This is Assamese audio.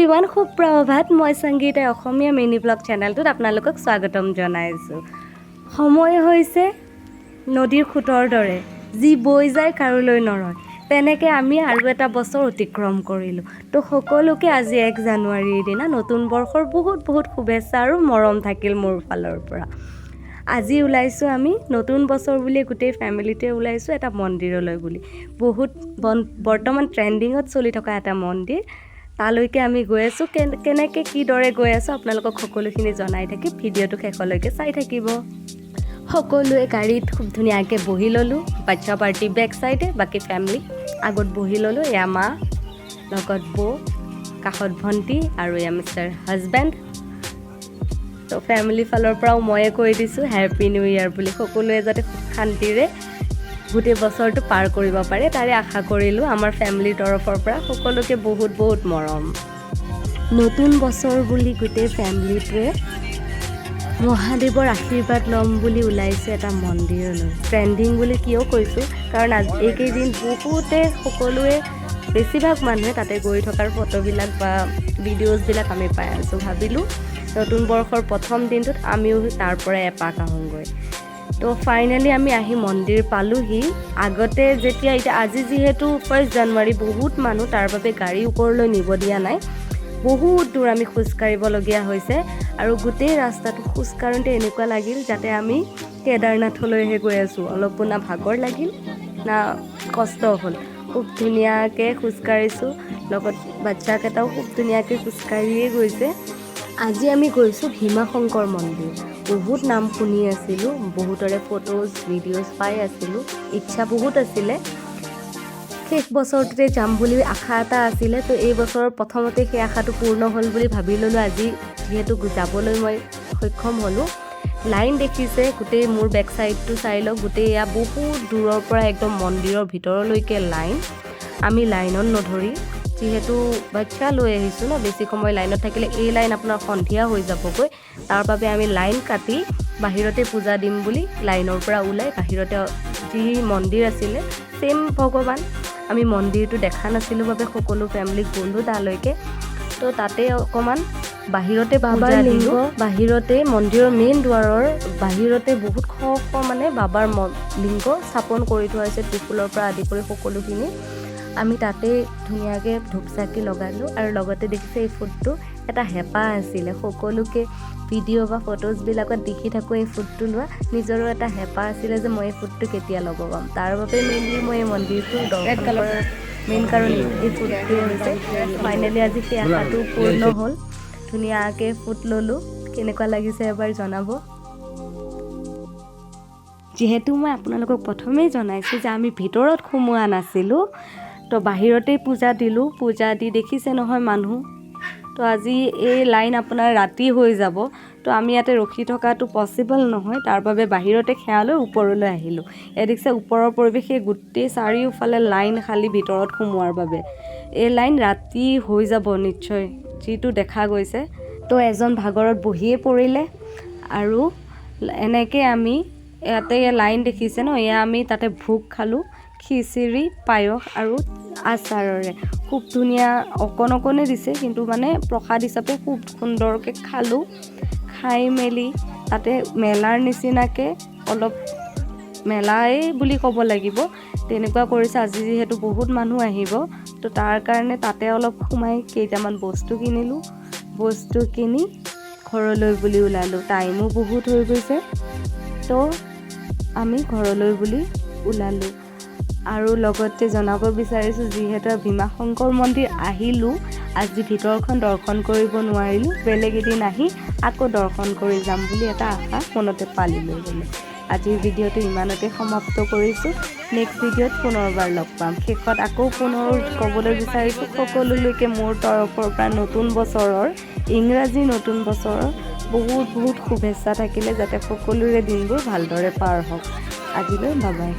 এভৰিৱান সুপ্ৰভাত মই সংগীতা অসমীয়া মিনি ব্লগ চেনেলটোত আপোনালোকক স্বাগতম জনাইছোঁ। সময় হৈছে নদীৰ খুঁটৰ দৰে যি বৈ যায় কাৰোলৈ নৰয়, তেনেকৈ আমি আৰু এটা বছৰ অতিক্ৰম কৰিলোঁ। তো সকলোকে আজি 1 জানুৱাৰীৰ দিনা নতুন বৰ্ষৰ বহুত বহুত শুভেচ্ছা আৰু মৰম থাকিল মোৰ ফালৰ পৰা। আজি ওলাইছোঁ আমি নতুন বছৰ বুলি গোটেই ফেমিলিটোৱে ওলাইছোঁ এটা মন্দিৰলৈ বুলি। বহুত বৰ্তমান ট্ৰেণ্ডিঙত চলি থকা এটা মন্দিৰ, তালৈকে আমি গৈ আছোঁ। কেনেকৈ কিদৰে গৈ আছোঁ আপোনালোকক সকলোখিনি জনাই থাকিম, ভিডিঅ'টো শেষলৈকে চাই থাকিব। সকলোৱে গাড়ীত খুব ধুনীয়াকৈ বহি ল'লোঁ, বাচ্চা পাৰ্টি বেক চাইডে, বাকী ফেমিলি আগত বহি ল'লোঁ। এয়া মা, লগত বৌ, কাষত ভণ্টি আৰু এয়া মিষ্টাৰ হাজবেণ্ড। তো ফেমিলিৰ ফালৰ পৰাও ময়ে কৈ দিছোঁ হেপী নিউ ইয়েৰ বুলি, সকলোৱে যাতে সুখ শান্তিৰে গোটেই বছৰটো পাৰ কৰিব পাৰে তাৰে আশা কৰিলোঁ আমাৰ ফেমিলিৰ তৰফৰ পৰা। সকলোকে বহুত বহুত মৰম। নতুন বছৰ বুলি গোটেই ফেমিলিটোৱে মহাদেৱৰ আশীৰ্বাদ ল'ম বুলি ওলাইছোঁ এটা মন্দিৰলৈ। ট্ৰেণ্ডিং বুলি কিয় কৈছোঁ, কাৰণ এইকেইদিন বহুতে সকলোৱে বেছিভাগ মানুহে তাতে গৈ থকাৰ ফটোবিলাক বা ভিডিঅ'জবিলাক আমি পাই আছোঁ। ভাবিলোঁ নতুন বৰ্ষৰ প্ৰথম দিনটোত আমিও তাৰ পৰা এপাক আহোঁগৈ। তো ফাইনেলি আমি আহি মন্দিৰ পালোঁহি। আগতে যেতিয়া এতিয়া আজি যিহেতু 1 জানুৱাৰী বহুত মানুহ, তাৰ বাবে গাড়ী ওপৰলৈ নিব দিয়া নাই, বহুত দূৰ আমি খোজকাঢ়িবলগীয়া হৈছে। আৰু গোটেই ৰাস্তাটো খোজকাঢ়োঁতে এনেকুৱা লাগিল যাতে আমি কেদাৰনাথলৈহে গৈ আছোঁ। অলপো না ভাগৰ লাগিল না কষ্ট হ'ল, খুব ধুনীয়াকৈ খোজকাঢ়িছোঁ। লগত বাচ্চাকেইটাও খুব ধুনীয়াকৈ খোজকাঢ়িয়ে গৈছে। আজি আমি গৈছোঁ ভীমাশংকৰ মন্দিৰ। বহুত নাম শুনি আছিলোঁ, বহুতৰে ফটোজ ভিডিঅ'জ পাই আছিলোঁ, ইচ্ছা বহুত আছিলে। শেষ বছৰটোতে যাম বুলি আশা এটা আছিলে, তো এই বছৰৰ প্ৰথমতে সেই আশাটো পূৰ্ণ হ'ল বুলি ভাবি ল'লোঁ। আজি যিহেতু যাবলৈ মই সক্ষম হ'লোঁ। লাইন দেখিছে গোটেই, মোৰ বেক চাইডটো চাই লওক, গোটেই এয়া বহুত দূৰৰ পৰা একদম মন্দিৰৰ ভিতৰলৈকে লাইন। আমি লাইনত নধৰি, যিহেতু বাচ্চা লৈ আহিছোঁ ন, বেছি সময় লাইনত থাকিলে এই লাইন আপোনাৰ সন্ধিয়া হৈ যাবগৈ। তাৰ বাবে আমি লাইন কাটি বাহিৰতে পূজা দিম বুলি লাইনৰ পৰা ওলাই বাহিৰতে যি মন্দিৰ আছিলে, ছেইম ভগৱান, আমি মন্দিৰটো দেখা নাছিলোঁ বাবে সকলো ফেমিলিক গ'লোঁ তালৈকে। তো তাতে অকণমান বাহিৰতে বাবাৰ লিংগ, বাহিৰতে মন্দিৰৰ মেইন দুৱাৰৰ বাহিৰতে বহুত মানে বাবাৰ লিংগ স্থাপন কৰি থোৱা হৈছে, ত্ৰিশূলৰ পৰা আদি কৰি সকলোখিনি। আমি তাতে ধুনীয়াকৈ ধূপ চাকি লগালোঁ। আৰু লগতে দেখিছে এই ফুটটো এটা হেঁপাহ আছিলে, সকলোকে ভিডিঅ' বা ফটোজবিলাকত দেখি থাকোঁ এই ফুটটো লোৱা, নিজৰো এটা হেঁপাহ আছিলে যে মই এই ফুটটো কেতিয়া লগাম। তাৰ বাবে মেইনলি মই এই মন্দিৰটো দৰ্শন কৰাৰ মেইন কাৰণ এই ফুটটোৱে হৈছে। ফাইনেলি আজি সেই আশাটো পূৰ্ণ হ'ল, ধুনীয়াকৈ ফুট ল'লোঁ। কেনেকুৱা লাগিছে এবাৰ জনাব। যিহেতু মই আপোনালোকক প্ৰথমেই জনাইছোঁ যে আমি ভিতৰত সোমোৱা নাছিলোঁ, তো বাহিৰতেই পূজা দিলোঁ। পূজা দি দেখিছে নহয় মানুহ। তো আজি এই লাইন আপোনাৰ ৰাতি হৈ যাব, তো আমি ইয়াতে ৰখি থকাটো পচিবল নহয়, তাৰ বাবে বাহিৰতে সেৱা লৈ ওপৰলৈ আহিলোঁ। এই দেখিছে ওপৰৰ পৰিৱেশ, গোটেই চাৰিওফালে লাইন খালী ভিতৰত সোমোৱাৰ বাবে। এই লাইন ৰাতি হৈ যাব নিশ্চয়, যিটো দেখা গৈছে। তো এজন ভাগৰত বহিয়ে পৰিলে। আৰু এনেকৈ আমি ইয়াতে লাইন দেখিছে ন, এয়া আমি তাতে ভোগ খালোঁ, খিচিৰি, পায়স আৰু আচাৰেৰে। খুব ধুনীয়া, অকণ অকণে দিছে কিন্তু মানে প্ৰসাদ হিচাপে খুব সুন্দৰকৈ খালোঁ। খাই মেলি তাতে মেলাৰ নিচিনাকৈ অলপ, মেলাই বুলি ক'ব লাগিব, তেনেকুৱা কৰিছে। আজি যিহেতু বহুত মানুহ আহিব, তো তাৰ কাৰণে তাতে অলপ সোমাই কেইটামান বস্তু কিনিলোঁ। বস্তু কিনি ঘৰলৈ বুলি ওলালোঁ। টাইমো বহুত হৈ গৈছে, তো আমি ঘৰলৈ বুলি ওলালোঁ। আৰু লগতে জনাব বিচাৰিছোঁ, যিহেতু ভীমাশংকৰ মন্দিৰ আহিলোঁ, আজি ভিতৰখন দৰ্শন কৰিব নোৱাৰিলোঁ, বেলেগ এদিন আহি আকৌ দৰ্শন কৰি যাম বুলি এটা আশা মনতে পালি লৈ গ'লোঁ। আজিৰ ভিডিঅ'টো ইমানতে সমাপ্ত কৰিছোঁ। নেক্সট ভিডিঅ'ত পুনৰবাৰ লগ পাম। শেষত আকৌ পুনৰ ক'বলৈ বিচাৰিছোঁ সকলোলৈকে মোৰ তৰফৰ পৰা নতুন বছৰৰ, ইংৰাজী নতুন বছৰৰ বহুত বহুত শুভেচ্ছা থাকিলে, যাতে সকলোৰে দিনবোৰ ভালদৰে পাৰ হওক। আজিলৈ বাই বাই।